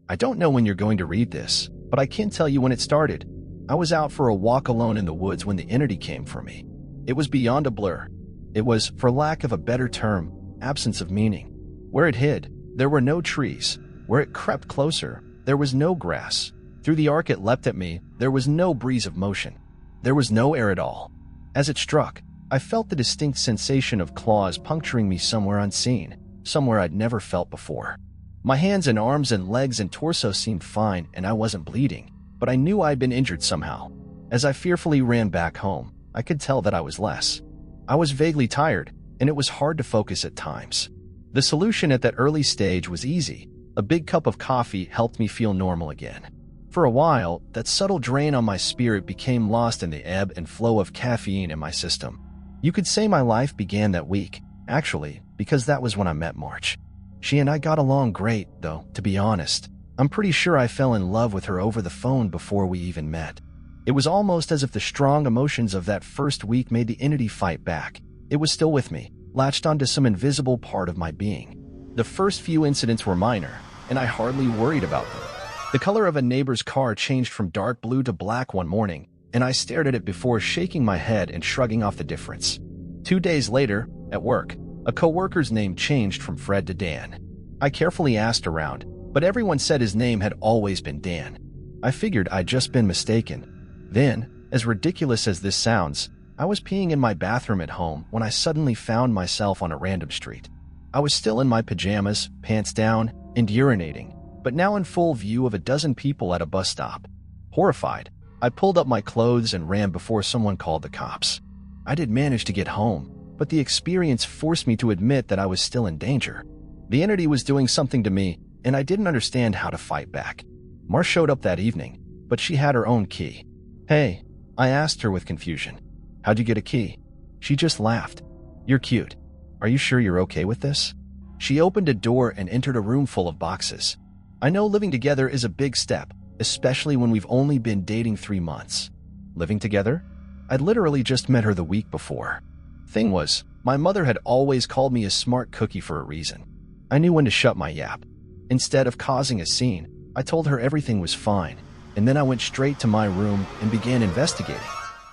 I don't know when you're going to read this, but I can tell you when it started. I was out for a walk alone in the woods when the entity came for me. It was beyond a blur. It was, for lack of a better term, absence of meaning. Where it hid, there were no trees. Where it crept closer, there was no grass. Through the arc it leapt at me, there was no breeze of motion. There was no air at all. As it struck, I felt the distinct sensation of claws puncturing me somewhere unseen, somewhere I'd never felt before. My hands and arms and legs and torso seemed fine and I wasn't bleeding, but I knew I'd been injured somehow. As I fearfully ran back home, I could tell that I was less. I was vaguely tired, and it was hard to focus at times. The solution at that early stage was easy. A big cup of coffee helped me feel normal again. For a while, that subtle drain on my spirit became lost in the ebb and flow of caffeine in my system. You could say my life began that week, actually, because that was when I met March. She and I got along great, though, to be honest. I'm pretty sure I fell in love with her over the phone before we even met. It was almost as if the strong emotions of that first week made the entity fight back. It was still with me, latched onto some invisible part of my being. The first few incidents were minor, and I hardly worried about them. The color of a neighbor's car changed from dark blue to black one morning, and I stared at it before shaking my head and shrugging off the difference. 2 days later, at work, a coworker's name changed from Fred to Dan. I carefully asked around, but everyone said his name had always been Dan. I figured I'd just been mistaken. Then, as ridiculous as this sounds, I was peeing in my bathroom at home when I suddenly found myself on a random street. I was still in my pajamas, pants down, and urinating, but now in full view of a dozen people at a bus stop. Horrified, I pulled up my clothes and ran before someone called the cops. I did manage to get home, but the experience forced me to admit that I was still in danger. The entity was doing something to me, and I didn't understand how to fight back. Mar showed up that evening, but she had her own key. "Hey," I asked her with confusion. "How'd you get a key?" She just laughed. "You're cute. Are you sure you're okay with this?" She opened a door and entered a room full of boxes. I know living together is a big step, especially when we've only been dating 3 months. Living together? I'd literally just met her the week before. Thing was, my mother had always called me a smart cookie for a reason. I knew when to shut my yap. Instead of causing a scene, I told her everything was fine, and then I went straight to my room and began investigating.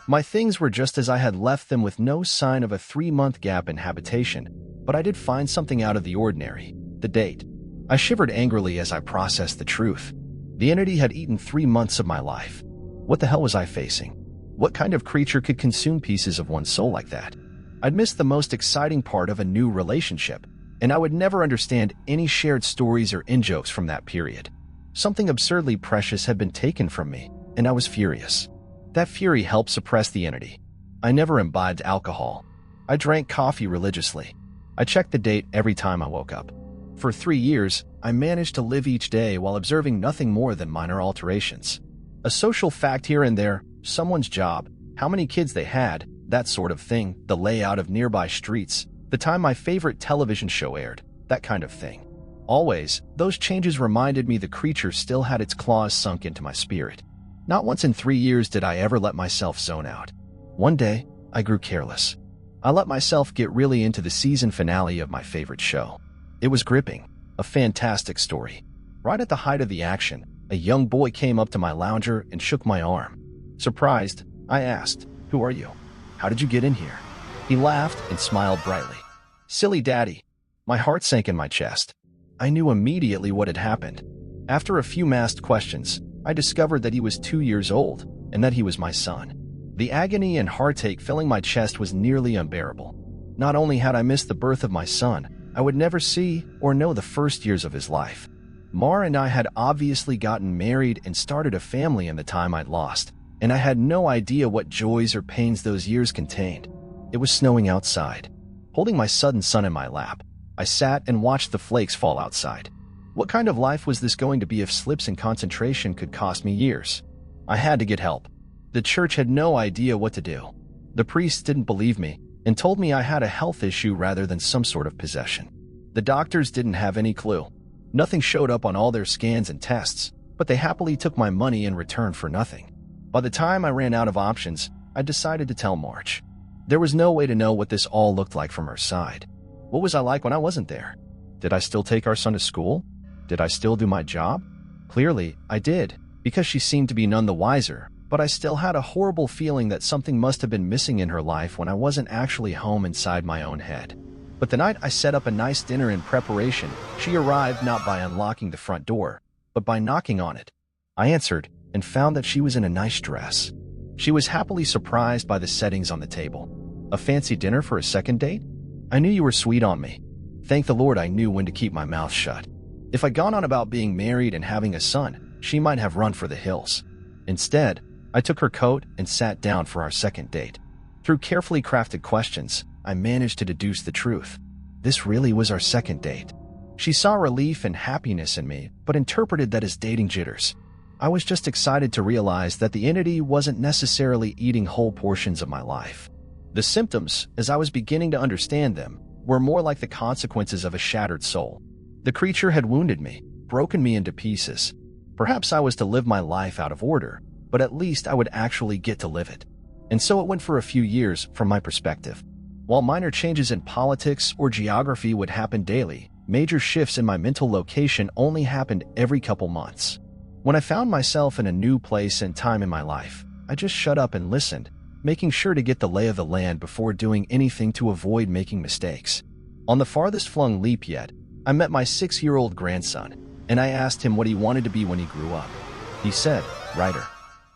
My things were just as I had left them, with no sign of a 3-month gap in habitation, but I did find something out of the ordinary: the date. I shivered angrily as I processed the truth. The entity had eaten 3 months of my life. What the hell was I facing? What kind of creature could consume pieces of one's soul like that? I'd missed the most exciting part of a new relationship, and I would never understand any shared stories or in-jokes from that period. Something absurdly precious had been taken from me, and I was furious. That fury helped suppress the entity. I never imbibed alcohol. I drank coffee religiously. I checked the date every time I woke up. For 3 years, I managed to live each day while observing nothing more than minor alterations. A social fact here and there, someone's job, how many kids they had, that sort of thing, the layout of nearby streets, the time my favorite television show aired, that kind of thing. Always, those changes reminded me the creature still had its claws sunk into my spirit. Not once in 3 years did I ever let myself zone out. One day, I grew careless. I let myself get really into the season finale of my favorite show. It was gripping, a fantastic story. Right at the height of the action, a young boy came up to my lounger and shook my arm. Surprised, I asked, "Who are you? How did you get in here?" He laughed and smiled brightly. "Silly daddy." My heart sank in my chest. I knew immediately what had happened. After a few masked questions, I discovered that he was 2 years old and that he was my son. The agony and heartache filling my chest was nearly unbearable. Not only had I missed the birth of my son, I would never see or know the first years of his life. Mar and I had obviously gotten married and started a family in the time I'd lost, and I had no idea what joys or pains those years contained. It was snowing outside. Holding my sudden son in my lap, I sat and watched the flakes fall outside. What kind of life was this going to be if slips in concentration could cost me years? I had to get help. The church had no idea what to do. The priests didn't believe me and told me I had a health issue rather than some sort of possession. The doctors didn't have any clue. Nothing showed up on all their scans and tests, but they happily took my money in return for nothing. By the time I ran out of options, I decided to tell March. There was no way to know what this all looked like from her side. What was I like when I wasn't there? Did I still take our son to school? Did I still do my job? Clearly, I did, because she seemed to be none the wiser, but I still had a horrible feeling that something must have been missing in her life when I wasn't actually home inside my own head. But the night I set up a nice dinner in preparation, she arrived not by unlocking the front door, but by knocking on it. I answered and found that she was in a nice dress. She was happily surprised by the settings on the table. A fancy dinner for a second date? I knew you were sweet on me. Thank the Lord I knew when to keep my mouth shut. If I'd gone on about being married and having a son, she might have run for the hills. Instead, I took her coat and sat down for our second date. Through carefully crafted questions, I managed to deduce the truth. This really was our second date. She saw relief and happiness in me, but interpreted that as dating jitters. I was just excited to realize that the entity wasn't necessarily eating whole portions of my life. The symptoms, as I was beginning to understand them, were more like the consequences of a shattered soul. The creature had wounded me, broken me into pieces. Perhaps I was to live my life out of order, but at least I would actually get to live it. And so it went for a few years from my perspective. While minor changes in politics or geography would happen daily, major shifts in my mental location only happened every couple months. When I found myself in a new place and time in my life, I just shut up and listened, making sure to get the lay of the land before doing anything to avoid making mistakes. On the farthest flung leap yet, I met my 6-year-old grandson, and I asked him what he wanted to be when he grew up. He said, writer.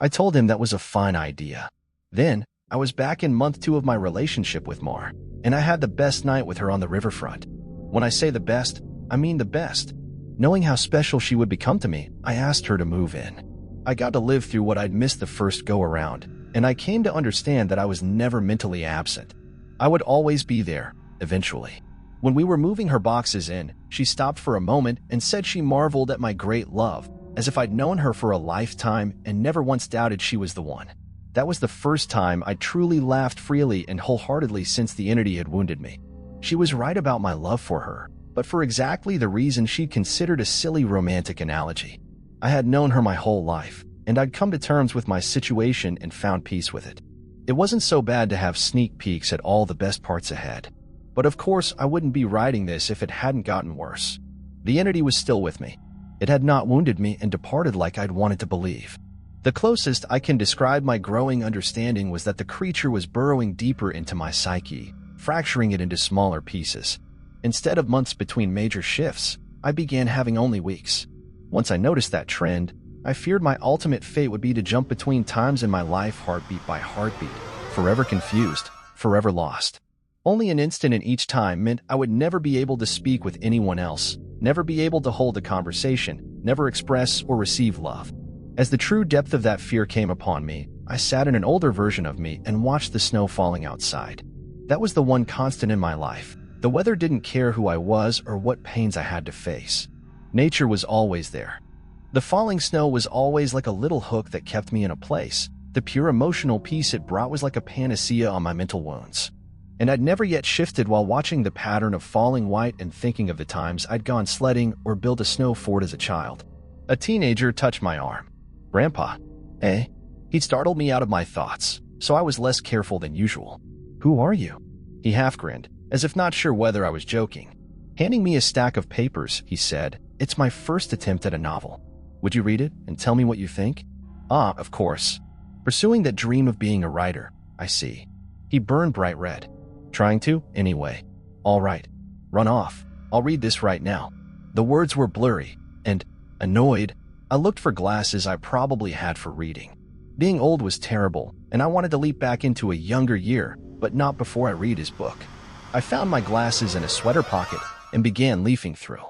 I told him that was a fine idea. Then, I was back in month 2 of my relationship with Mar, and I had the best night with her on the riverfront. When I say the best, I mean the best. Knowing how special she would become to me, I asked her to move in. I got to live through what I'd missed the first go-around, and I came to understand that I was never mentally absent. I would always be there, eventually. When we were moving her boxes in, she stopped for a moment and said she marveled at my great love, as if I'd known her for a lifetime and never once doubted she was the one. That was the first time I truly laughed freely and wholeheartedly since the entity had wounded me. She was right about my love for her, but for exactly the reason she'd considered a silly romantic analogy. I had known her my whole life, and I'd come to terms with my situation and found peace with it. It wasn't so bad to have sneak peeks at all the best parts ahead. But of course, I wouldn't be writing this if it hadn't gotten worse. The entity was still with me. It had not wounded me and departed like I'd wanted to believe. The closest I can describe my growing understanding was that the creature was burrowing deeper into my psyche, fracturing it into smaller pieces. Instead of months between major shifts, I began having only weeks. Once I noticed that trend, I feared my ultimate fate would be to jump between times in my life heartbeat by heartbeat, forever confused, forever lost. Only an instant in each time meant I would never be able to speak with anyone else, never be able to hold a conversation, never express or receive love. As the true depth of that fear came upon me, I sat in an older version of me and watched the snow falling outside. That was the one constant in my life. The weather didn't care who I was or what pains I had to face. Nature was always there. The falling snow was always like a little hook that kept me in a place. The pure emotional peace it brought was like a panacea on my mental wounds. And I'd never yet shifted while watching the pattern of falling white and thinking of the times I'd gone sledding or built a snow fort as a child. A teenager touched my arm. Grandpa. Eh? He startled me out of my thoughts, so I was less careful than usual. Who are you? He half grinned, as if not sure whether I was joking. Handing me a stack of papers, he said, "It's my first attempt at a novel. Would you read it and tell me what you think?" Ah, of course. Pursuing that dream of being a writer, I see. He burned bright red. Trying to, anyway. All right. Run off. I'll read this right now. The words were blurry, and, annoyed, I looked for glasses I probably had for reading. Being old was terrible, and I wanted to leap back into a younger year, but not before I read his book. I found my glasses in a sweater pocket and began leafing through.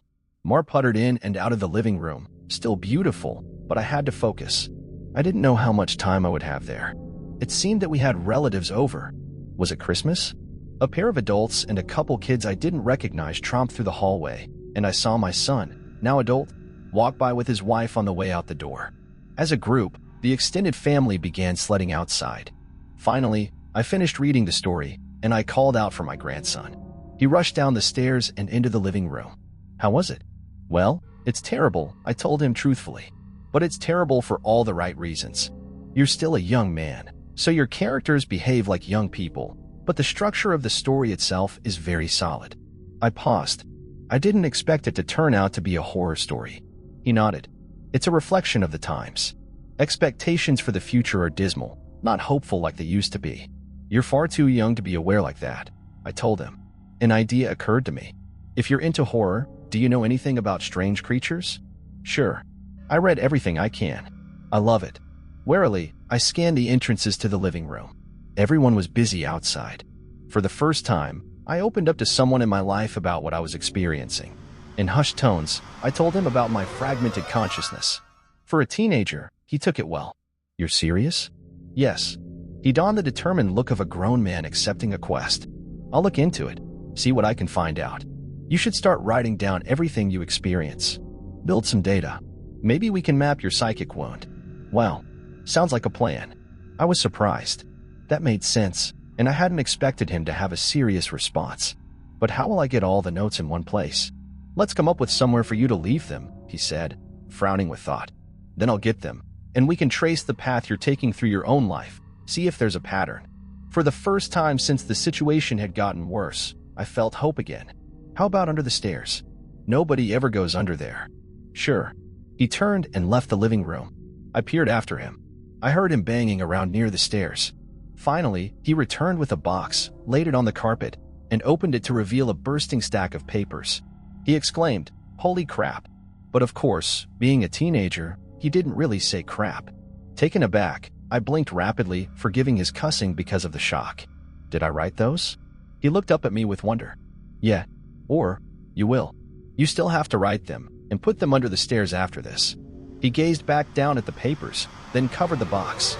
Mar puttered in and out of the living room, still beautiful, but I had to focus. I didn't know how much time I would have there. It seemed that we had relatives over. Was it Christmas? A pair of adults and a couple kids I didn't recognize tromped through the hallway, and I saw my son, now adult, walk by with his wife on the way out the door. As a group, the extended family began sledding outside. Finally, I finished reading the story, and I called out for my grandson. He rushed down the stairs and into the living room. How was it? Well, it's terrible, I told him truthfully. But it's terrible for all the right reasons. You're still a young man, so your characters behave like young people, but the structure of the story itself is very solid. I paused. I didn't expect it to turn out to be a horror story. He nodded. It's a reflection of the times. Expectations for the future are dismal, not hopeful like they used to be. You're far too young to be aware like that, I told him. An idea occurred to me. If you're into horror, do you know anything about strange creatures? Sure. I read everything I can. I love it. Warily, I scanned the entrances to the living room. Everyone was busy outside. For the first time, I opened up to someone in my life about what I was experiencing. In hushed tones, I told him about my fragmented consciousness. For a teenager, he took it well. You're serious? Yes. He donned the determined look of a grown man accepting a quest. I'll look into it, see what I can find out. You should start writing down everything you experience. Build some data. Maybe we can map your psychic wound. Wow, sounds like a plan. I was surprised. That made sense, and I hadn't expected him to have a serious response. But how will I get all the notes in one place? Let's come up with somewhere for you to leave them, he said, frowning with thought. Then I'll get them, and we can trace the path you're taking through your own life, see if there's a pattern. For the first time since the situation had gotten worse, I felt hope again. How about under the stairs? Nobody ever goes under there. Sure. He turned and left the living room. I peered after him. I heard him banging around near the stairs. Finally, he returned with a box, laid it on the carpet, and opened it to reveal a bursting stack of papers. He exclaimed, "Holy crap." But of course, being a teenager, he didn't really say crap. Taken aback, I blinked rapidly, forgiving his cussing because of the shock. Did I write those? He looked up at me with wonder. Yeah, or you will. You still have to write them, and put them under the stairs after this. He gazed back down at the papers, then covered the box.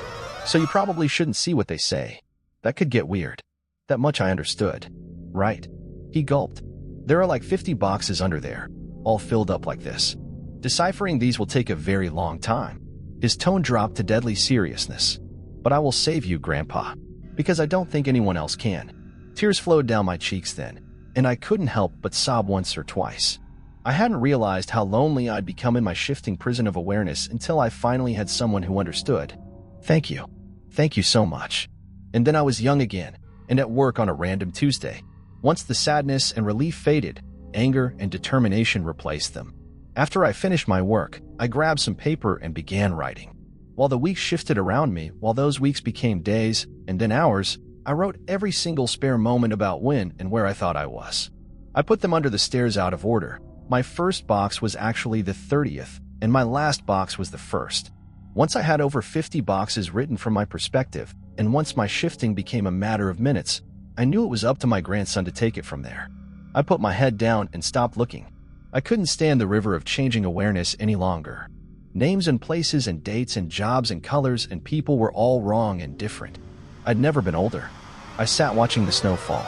So you probably shouldn't see what they say. That could get weird. That much I understood. Right. He gulped. There are like 50 boxes under there, all filled up like this. Deciphering these will take a very long time. His tone dropped to deadly seriousness. But I will save you, Grandpa, because I don't think anyone else can. Tears flowed down my cheeks then, and I couldn't help but sob once or twice. I hadn't realized how lonely I'd become in my shifting prison of awareness until I finally had someone who understood. Thank you. Thank you so much. And then I was young again, and at work on a random Tuesday. Once the sadness and relief faded, anger and determination replaced them. After I finished my work, I grabbed some paper and began writing. While the weeks shifted around me, while those weeks became days and then hours, I wrote every single spare moment about when and where I thought I was. I put them under the stairs out of order. My first box was actually the 30th, and my last box was the 1st. Once I had over 50 boxes written from my perspective, and once my shifting became a matter of minutes, I knew it was up to my grandson to take it from there. I put my head down and stopped looking. I couldn't stand the river of changing awareness any longer. Names and places and dates and jobs and colors and people were all wrong and different. I'd never been older. I sat watching the snow fall.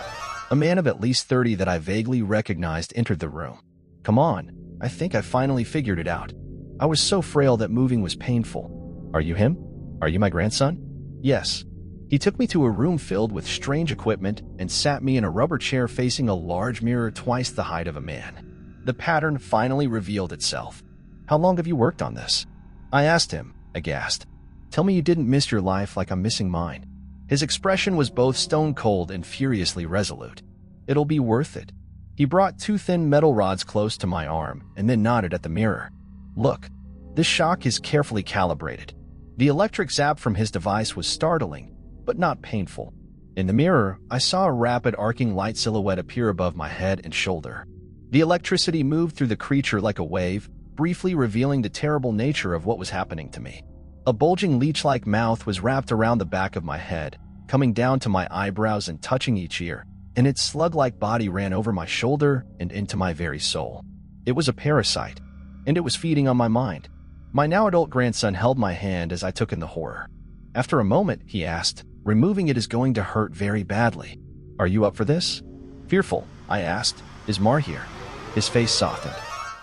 A man of at least 30 that I vaguely recognized entered the room. Come on, I think I finally figured it out. I was so frail that moving was painful. Are you him? Are you my grandson? Yes. He took me to a room filled with strange equipment and sat me in a rubber chair facing a large mirror twice the height of a man. The pattern finally revealed itself. How long have you worked on this? I asked him, aghast. Tell me you didn't miss your life like I'm missing mine. His expression was both stone cold and furiously resolute. It'll be worth it. He brought 2 thin metal rods close to my arm and then nodded at the mirror. Look, this shock is carefully calibrated. The electric zap from his device was startling, but not painful. In the mirror, I saw a rapid arcing light silhouette appear above my head and shoulder. The electricity moved through the creature like a wave, briefly revealing the terrible nature of what was happening to me. A bulging leech-like mouth was wrapped around the back of my head, coming down to my eyebrows and touching each ear, and its slug-like body ran over my shoulder and into my very soul. It was a parasite, and it was feeding on my mind. My now-adult grandson held my hand as I took in the horror. After a moment, he asked, "Removing it is going to hurt very badly. Are you up for this?" Fearful, I asked, "Is Mar here?" His face softened.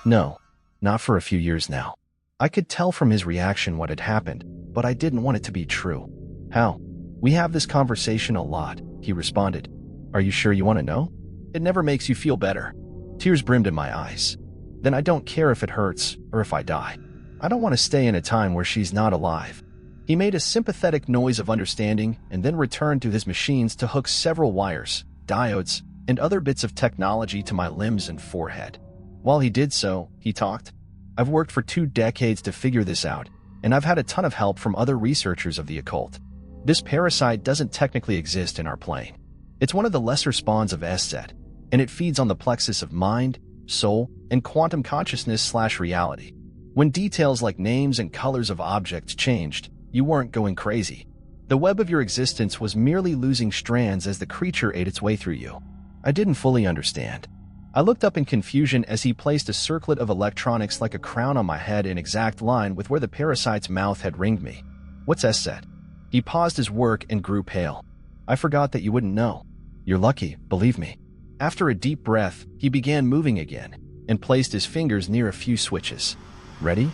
No, not for a few years now. I could tell from his reaction what had happened, but I didn't want it to be true. How? We have this conversation a lot, he responded. Are you sure you want to know? It never makes you feel better. Tears brimmed in my eyes. Then I don't care if it hurts or if I die. I don't want to stay in a time where she's not alive. He made a sympathetic noise of understanding and then returned to his machines to hook several wires, diodes, and other bits of technology to my limbs and forehead. While he did so, he talked. I've worked for 2 decades to figure this out, and I've had a ton of help from other researchers of the occult. This parasite doesn't technically exist in our plane. It's one of the lesser spawns of latched, and it feeds on the plexus of mind, soul, and quantum consciousness/reality. When details like names and colors of objects changed, you weren't going crazy. The web of your existence was merely losing strands as the creature ate its way through you. I didn't fully understand. I looked up in confusion as he placed a circlet of electronics like a crown on my head in exact line with where the parasite's mouth had ringed me. "What's latched?" He paused his work and grew pale. "I forgot that you wouldn't know. You're lucky, believe me." After a deep breath, he began moving again and placed his fingers near a few switches. "Ready?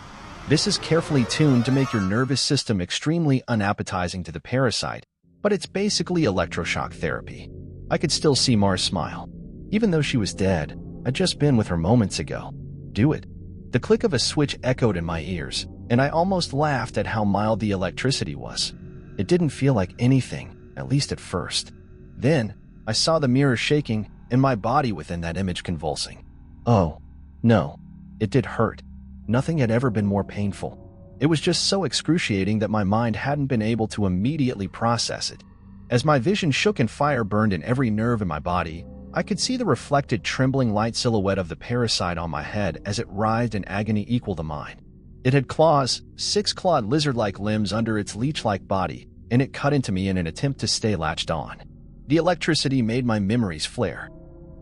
This is carefully tuned to make your nervous system extremely unappetizing to the parasite, but it's basically electroshock therapy." I could still see Mars smile. Even though she was dead, I'd just been with her moments ago. "Do it." The click of a switch echoed in my ears, and I almost laughed at how mild the electricity was. It didn't feel like anything, at least at first. Then, I saw the mirror shaking and my body within that image convulsing. Oh, no. It did hurt. Nothing had ever been more painful. It was just so excruciating that my mind hadn't been able to immediately process it. As my vision shook and fire burned in every nerve in my body, I could see the reflected, trembling light silhouette of the parasite on my head as it writhed in agony equal to mine. It had claws, 6-clawed lizard-like limbs under its leech-like body, and it cut into me in an attempt to stay latched on. The electricity made my memories flare.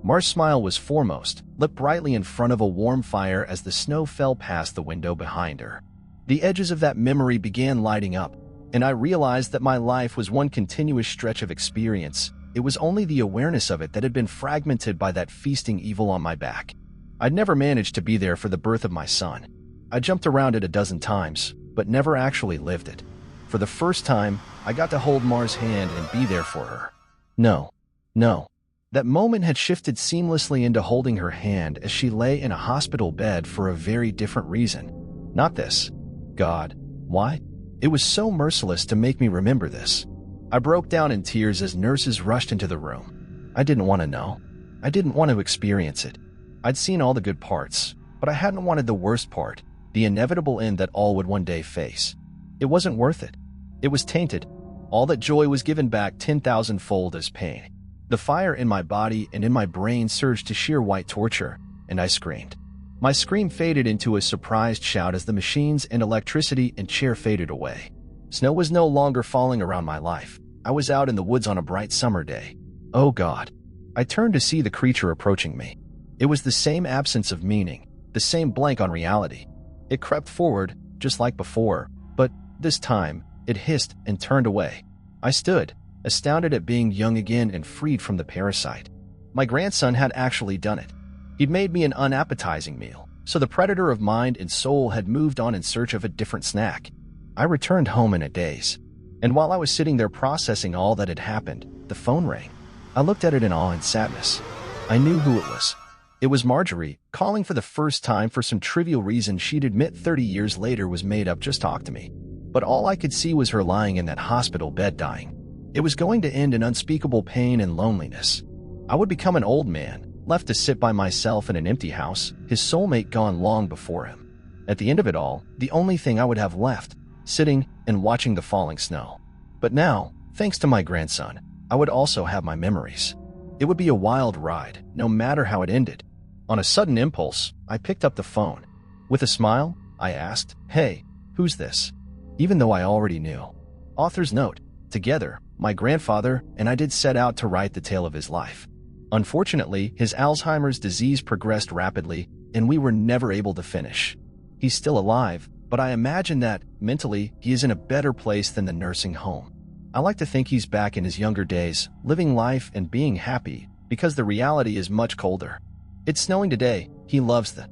Mars' smile was foremost, lit brightly in front of a warm fire as the snow fell past the window behind her. The edges of that memory began lighting up, and I realized that my life was one continuous stretch of experience. It was only the awareness of it that had been fragmented by that feasting evil on my back. I'd never managed to be there for the birth of my son. I jumped around it a dozen times, but never actually lived it. For the first time, I got to hold Mars' hand and be there for her. No. That moment had shifted seamlessly into holding her hand as she lay in a hospital bed for a very different reason. Not this. God. Why? It was so merciless to make me remember this. I broke down in tears as nurses rushed into the room. I didn't want to know. I didn't want to experience it. I'd seen all the good parts, but I hadn't wanted the worst part, the inevitable end that all would one day face. It wasn't worth it. It was tainted. All that joy was given back 10,000-fold as pain. The fire in my body and in my brain surged to sheer white torture, and I screamed. My scream faded into a surprised shout as the machines and electricity and chair faded away. Snow was no longer falling around my life. I was out in the woods on a bright summer day. Oh God. I turned to see the creature approaching me. It was the same absence of meaning, the same blank on reality. It crept forward, just like before, but this time, it hissed and turned away. I stood, astounded at being young again and freed from the parasite. My grandson had actually done it. He'd made me an unappetizing meal, so the predator of mind and soul had moved on in search of a different snack. I returned home in a daze, and while I was sitting there processing all that had happened, the phone rang. I looked at it in awe and sadness. I knew who it was. It was Marjorie, calling for the first time for some trivial reason she'd admit 30 years later was made up just to talk to me. But all I could see was her lying in that hospital bed dying. It was going to end in unspeakable pain and loneliness. I would become an old man, left to sit by myself in an empty house, his soulmate gone long before him. At the end of it all, the only thing I would have left, sitting and watching the falling snow. But now, thanks to my grandson, I would also have my memories. It would be a wild ride, no matter how it ended. On a sudden impulse, I picked up the phone. With a smile, I asked, "Hey, who's this?" Even though I already knew. Author's note. Together, my grandfather and I did set out to write the tale of his life. Unfortunately, his Alzheimer's disease progressed rapidly, and we were never able to finish. He's still alive, but I imagine that, mentally, he is in a better place than the nursing home. I like to think he's back in his younger days, living life and being happy, because the reality is much colder. It's snowing today. He loves the